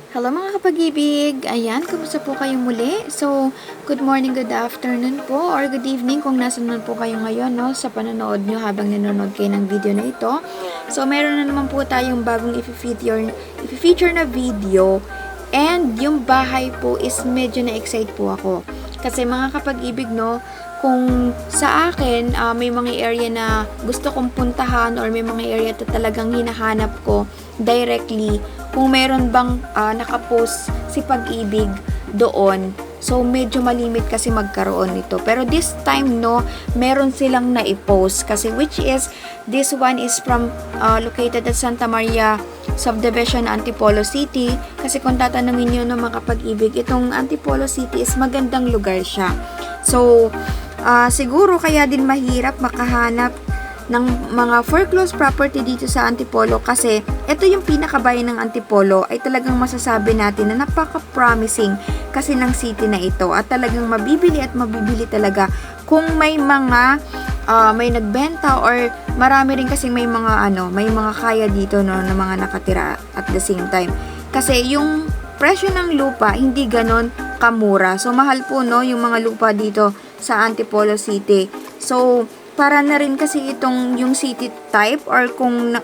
Hello mga kapag-ibig! Ayan, kumusta po kayo muli? So, good morning, good afternoon po, or good evening kung nasa naman po kayo ngayon, no, sa panonood nyo habang nanonood kayo ng video na ito. So, meron na naman po tayong bagong i-feature na video, and yung bahay po is medyo na-excite po ako. Kasi mga kapag-ibig, no, kung sa akin, may mga area na gusto kong puntahan or may mga area na talagang hinahanap ko directly, kung meron bang nakapost si Pag-ibig doon, so medyo malimit kasi magkaroon nito. Pero this time, no, meron silang na-post kasi which is, this one is from located at Santa Maria Subdivision, Antipolo City. Kasi kung tatanungin nyo, no, mga Kapag-ibig, itong Antipolo City is magandang lugar siya. So, siguro kaya din mahirap makahanap ng mga foreclosed property dito sa Antipolo kasi ito yung pinakabayan ng Antipolo ay talagang masasabi natin na napaka-promising kasi ng city na ito at talagang mabibili at mabibili talaga kung may mga may nagbenta or marami rin kasi may mga kaya dito, no, na mga nakatira at the same time. Kasi yung presyo ng lupa hindi ganon kamura. So mahal po, no, yung mga lupa dito sa Antipolo City. So para na rin kasi itong yung city type or kung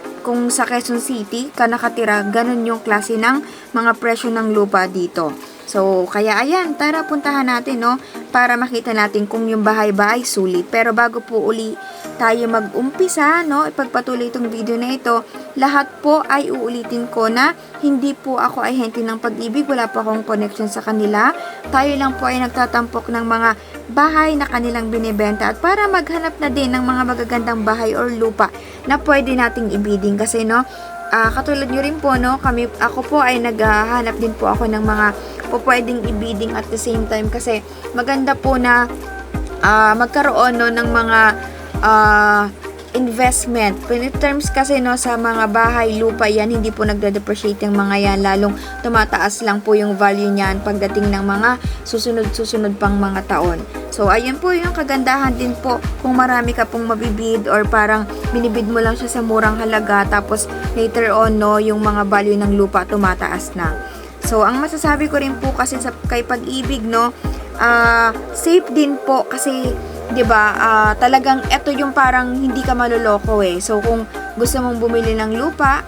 sa Quezon City ka nakatira, ganun yung klase ng mga presyo ng lupa dito. So, kaya ayan, tara puntahan natin, no, para makita natin kung yung bahay ba ay sulit. Pero bago po uli tayo mag-umpisa, no, ipagpatuloy itong video na ito, lahat po ay uulitin ko na hindi po ako ahente ng Pag-ibig, wala po akong connection sa kanila. Tayo lang po ay nagtatampok ng mga bahay na kanilang binibenta at para maghanap na din ng mga magagandang bahay or lupa na pwede nating ibidding kasi, no, katulad nyo rin po, no, ako po ay naghahanap din po ako ng mga pwedeng ibidding at the same time kasi maganda po na magkaroon, no, ng mga investment. In terms kasi, no, sa mga bahay, lupa yan, hindi po nagde-depreciate yung mga yan, lalong tumataas lang po yung value niyan pagdating ng mga susunod pang mga taon. So, ayun po yung kagandahan din po kung marami ka pong mabibid or parang binibid mo lang siya sa murang halaga tapos later on, no, yung mga value ng lupa tumataas na. So, ang masasabi ko rin po kasi kay Pag-ibig, no, safe din po kasi 'di ba? Talagang ito yung parang hindi ka maloloko eh. So kung gusto mong bumili ng lupa,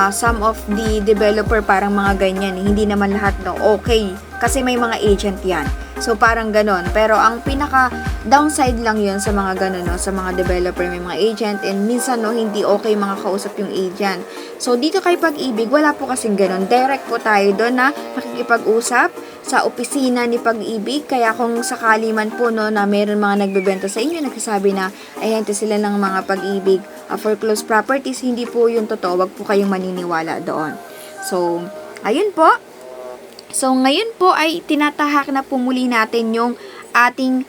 some of the developer parang mga ganyan, hindi naman lahat, no, okay kasi may mga agent yan. So parang ganon. Pero ang pinaka downside lang yun sa mga ganon, no, sa mga developer may mga agent and minsan, no, hindi okay mga kausap yung agent. So dito kay Pag-ibig wala po kasing ganon. Direct po tayo doon na makikipag-usap sa opisina ni Pag-ibig. Kaya kung sakali man po, no, na meron mga nagbebenta sa inyo, nagsasabi na ahente sila ng mga Pag-ibig foreclosed properties, hindi po yung totoo. Wag po kayong maniniwala doon. So, ayun po. So, ngayon po ay tinatahak na po muli natin yung ating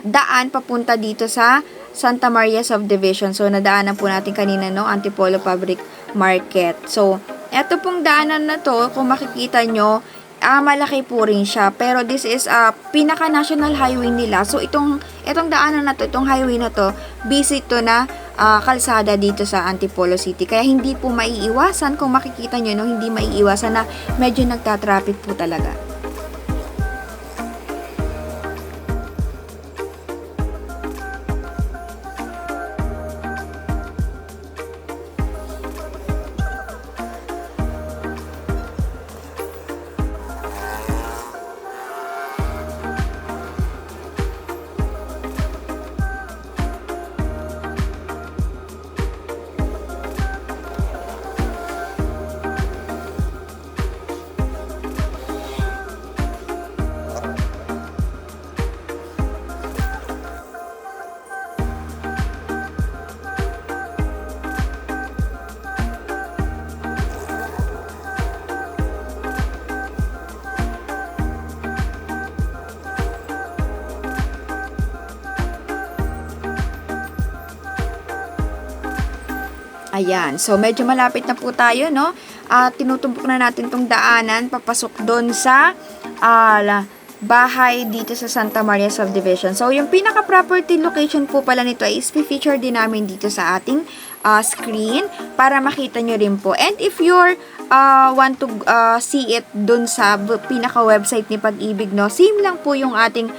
daan papunta dito sa Santa Maria Subdivision. So, nadaanan po natin kanina, no, Antipolo Public Market. So, eto pong daanan na to, kung makikita nyo, malaki po rin siya. Pero this is pinaka-national highway nila. So, itong daanan na to, itong highway na to, busy to na kalsada dito sa Antipolo City. Kaya hindi po maiiwasan, kung makikita nyo, no, hindi maiiwasan na medyo nagtatraffic po talaga. Ayan. So, medyo malapit na po tayo, no? Tinutumbok na natin tong daanan papasok doon sa bahay dito sa Santa Maria Subdivision. So, yung pinaka-property location po pala nito ay feature din namin dito sa ating screen para makita nyo rin po. And if you're want to see it dun sa pinaka-website ni Pag-ibig, no, same lang po yung ating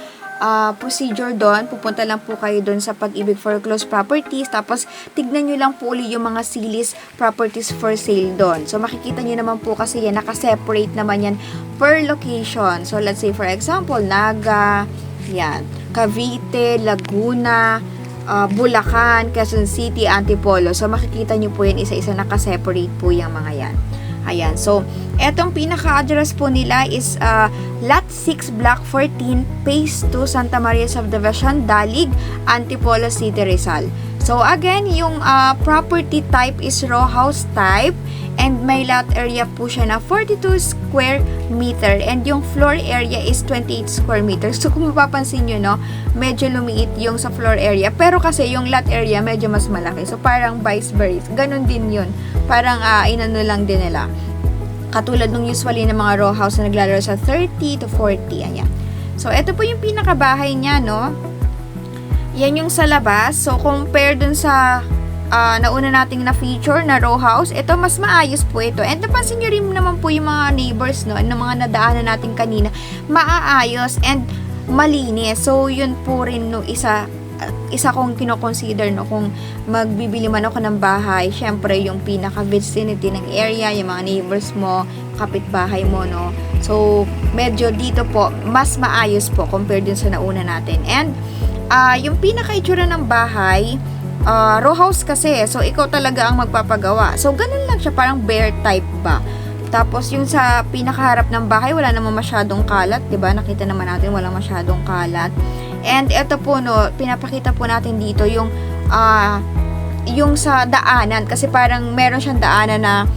procedure doon. Pupunta lang po kayo doon sa Pag-ibig Foreclosed Properties, tapos tignan nyo lang po uli yung mga Silis Properties for Sale doon. So makikita nyo naman po kasi yan, nakaseparate naman yan per location. So let's say for example, Naga, yan, Cavite, Laguna, Bulacan, Quezon City, Antipolo. So makikita nyo po yan, isa-isa nakaseparate po yung mga yan. Ayan, so etong pinaka-address po nila is Lot 6, Block 14, Phase 2, Santa Maria Subdivision, Dalig, Antipolo City, Rizal. So again, yung property type is row house type, and may lot area po siya na 42 square meter, and yung floor area is 28 square meters. So kung mapapansin nyo, no, medyo lumiit yung sa floor area, pero kasi yung lot area medyo mas malaki. So parang vice versa, ganun din yun. Parang inano lang din nila. Katulad nung usually ng mga row house na naglalaro sa 30 to 40. Ayan. So, ito po yung pinakabahay niya, no? Yan yung sa labas. So, compare dun sa nauna nating na-feature na row house, ito mas maayos po ito. And napansin nyo rin naman po yung mga neighbors, no? Ng mga nadaanan natin kanina. Maaayos and malinis. So, yun po rin, no, isa kong kino-consider, no, kung magbibili man ako ng bahay, syempre yung pinaka-vicinity ng area, yung mga neighbors mo, kapitbahay mo, no. So, medyo dito po, mas maayos po compared din sa nauna natin. And, yung pinaka-itsura ng bahay, row house kasi, so ikaw talaga ang magpapagawa. So, ganun lang siya, parang bear type ba. Tapos, yung sa pinakaharap ng bahay, wala namang masyadong kalat, diba? Nakita naman natin, wala masyadong kalat. And ito po, no, pinapakita po natin dito yung sa daanan, kasi parang meron siyang daanan na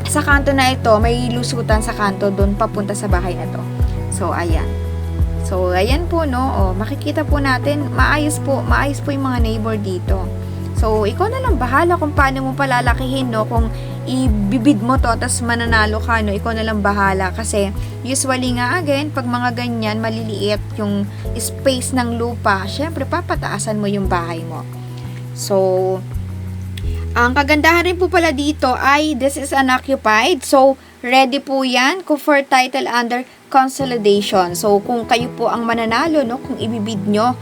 sa kanto na ito, may lusutan sa kanto doon papunta sa bahay na to. So ayan. So ayan po, no. Makikita po natin, maayos po yung mga neighbor dito. So ikaw na lang bahala kung paano mo palalakihin, no, kung ibibid mo to, tas mananalo ka, no, ikaw na lang bahala. Kasi, usually nga, again, pag mga ganyan, maliliit yung space ng lupa, syempre, papataasan mo yung bahay mo. So, ang kagandahan rin po pala dito ay, this is unoccupied. So, ready po yan for title under consolidation. So, kung kayo po ang mananalo, no, kung ibibid nyo,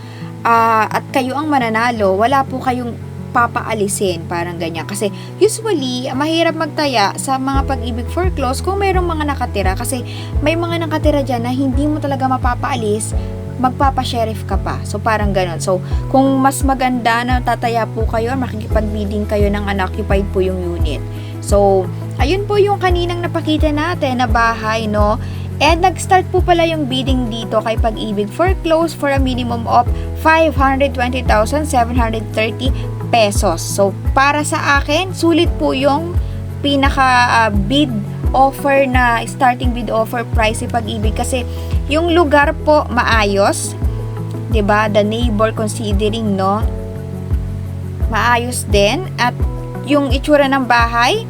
at kayo ang mananalo, wala po kayong papaalisin, parang ganyan. Kasi usually, mahirap magtaya sa mga Pag-ibig foreclose kung mayroong mga nakatira. Kasi may mga nakatira dyan na hindi mo talaga mapapaalis, magpapa-sheriff ka pa. So, parang ganon. So, kung mas maganda na tataya po kayo, makikipag-bidding kayo ng unoccupied po yung unit. So, ayun po yung kaninang napakita natin na bahay, no? And nag-start po pala yung bidding dito kay Pag-ibig foreclose for a minimum of 520,730 pesos. So, para sa akin, sulit po yung pinaka-bid offer na starting bid offer price si Pag-ibig, kasi yung lugar po maayos, 'di ba? The neighbor considering, no, maayos din, at yung itsura ng bahay,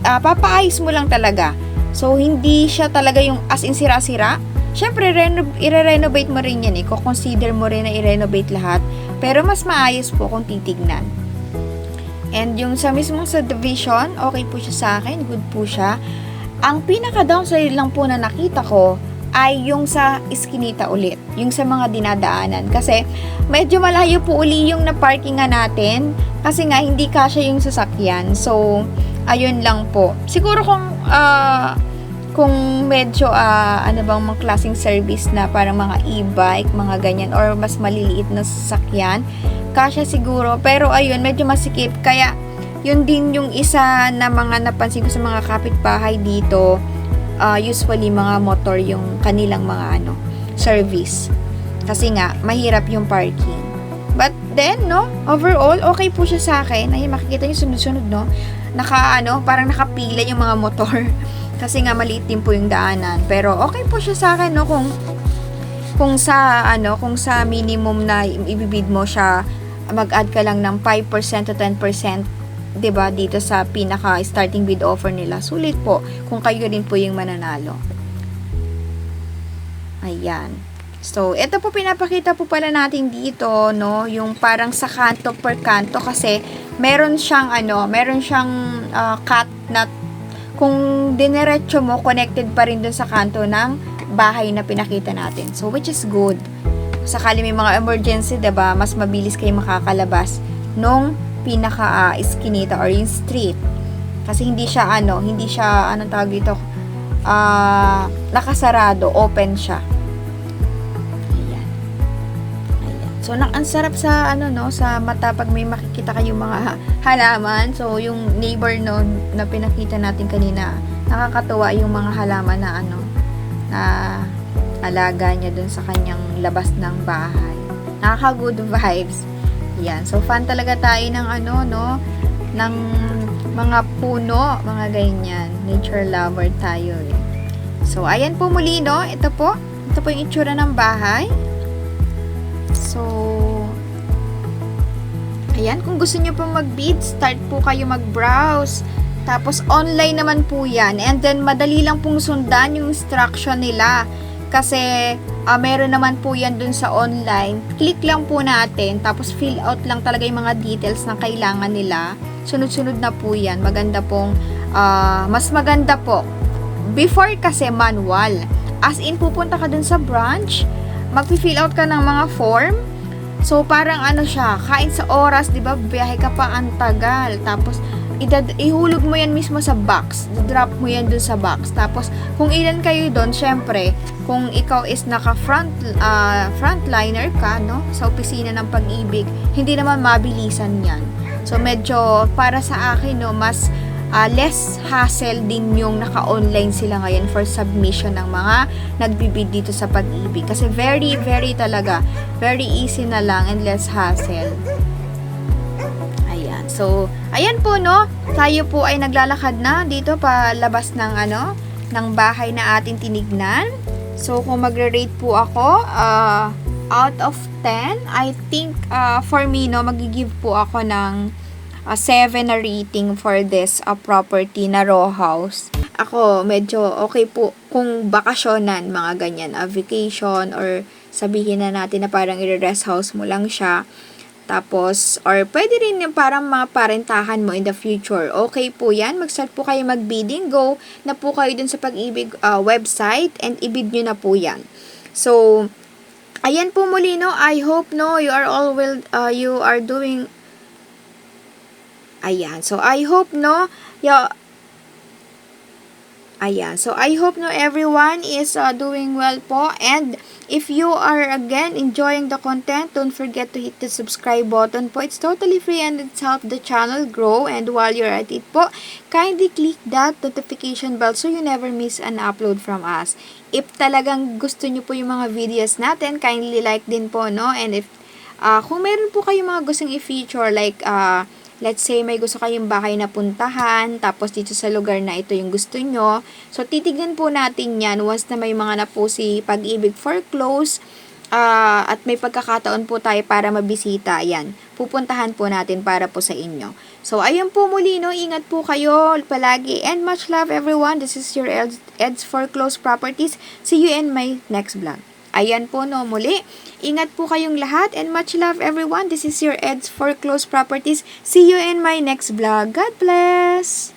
papaayos mo lang talaga. So, hindi siya talaga yung as in sira-sira. Syempre, i-renovate mo rin yan, i-consider mo rin na i-renovate lahat, pero mas maayos po kung titignan. And yung sa mismong subdivision, okay po siya sa akin, good po siya. Ang pinaka-downside lang po na nakita ko ay yung sa iskinita ulit, yung sa mga dinadaanan. Kasi medyo malayo po uli yung na-parkingan natin, kasi nga hindi kasya yung sasakyan. So, ayun lang po. Siguro kung medyo ano bang mga klaseng service na parang mga e-bike, mga ganyan, or mas maliliit na sasakyan, kasya siguro. Pero ayun, medyo masikip. Kaya yun din yung isa na mga napansin ko sa mga kapitbahay dito. Usually mga motor yung kanilang mga service. Kasi nga mahirap yung parking. But then, no, overall okay po siya sa akin. Ay, makikita niyo sunod-sunod, no. Parang nakapila yung mga motor. Kasi nga maliit din po yung daanan. Pero okay po siya sa akin, no, kung sa minimum na ibibid mo siya, mag-add ka lang ng 5% to 10%, 'di ba, dito sa pinaka starting bid offer nila. Sulit po kung kayo rin po yung mananalo. Ayan. So, ito po pinapakita po pala natin dito, no, yung parang sa kanto per kanto, kasi meron siyang cut na kung dinerecho mo, connected pa rin dun sa kanto ng bahay na pinakita natin. So, which is good. Sakali may mga emergency, diba, mas mabilis kayo makakalabas nung pinaka-iskinita or yung street. Kasi hindi siya, anong tawag dito, nakasarado, open siya. Ayan. So, ang sarap sa, sa mata pag may makikita kayong mga halaman. So, yung neighbor na pinakita natin kanina, nakakatuwa yung mga halaman na, na alaga niya dun sa kanyang labas ng bahay. Nakaka-good vibes. Yan. So, fan talaga tayo ng ng mga puno, mga ganyan. Nature lover tayo eh. So, ayan po muli, no? Ito po yung itsura ng bahay. So, ayan. Kung gusto nyo po mag-bid, start po kayo mag-browse. Tapos, online naman po yan. And then, madali lang pong sundan yung instruction nila. Kasi, meron naman po yan dun sa online. Click lang po natin. Tapos, fill out lang talaga yung mga details na kailangan nila. Sunod-sunod na po yan. Maganda pong, mas maganda po. Before kasi, manual. As in, pupunta ka dun sa branch. Mag-fill out ka ng mga form. So, parang siya, kain sa oras, di ba? Biyahe ka pa ang tagal. Tapos, ihulog mo yan mismo sa box. Drop mo yan dun sa box. Tapos, kung ilan kayo dun, syempre, kung ikaw is frontliner ka, no? Sa opisina ng Pag-ibig, hindi naman mabilisan yan. So, medyo, para sa akin, no, mas less hassle din yung naka-online sila ngayon for submission ng mga nagbibid dito sa Pag-ibig. Kasi very, very talaga, very easy na lang and less hassle. Ayan. So, ayan po, no? Tayo po ay naglalakad na dito palabas ng, ng bahay na ating tinignan. So, kung magre-rate po ako, out of 10, I think, for me, no, magigive po ako ng 7 na rating for this property na row house. Ako, medyo okay po kung bakasyonan, mga ganyan, vacation, or sabihin na natin na parang i-rest house mo lang siya. Tapos, or pwede rin yung parang mga parentahan mo in the future. Okay po yan. Mag-start po kayo mag-bidding. Go na po kayo dun sa Pag-ibig website and i-bid nyo na po yan. So, ayan po muli, no? I hope, no, you are all well, you are doing. Ayan. So, I hope, no, ayan. So, I hope, no, everyone is doing well po. And, if you are, again, enjoying the content, don't forget to hit the subscribe button po. It's totally free and it's helped the channel grow. And, while you're at it po, kindly click that notification bell so you never miss an upload from us. If talagang gusto nyo po yung mga videos natin, kindly like din po, no? And if, kung meron po kayong mga gustong i-feature, like, let's say, may gusto kayong bahay na puntahan, tapos dito sa lugar na ito yung gusto nyo. So, titignan po natin yan once na may mga na po si Pag-ibig foreclose, at may pagkakataon po tayo para mabisita. Yan, pupuntahan po natin para po sa inyo. So, ayun po muli, no? Ingat po kayo palagi. And much love, everyone. This is your Ed's Foreclose Properties. See you in my next vlog. Ayan po, no, muli. Ingat po kayong lahat and much love, everyone. This is your Ed's Foreclose Properties. See you in my next vlog. God bless!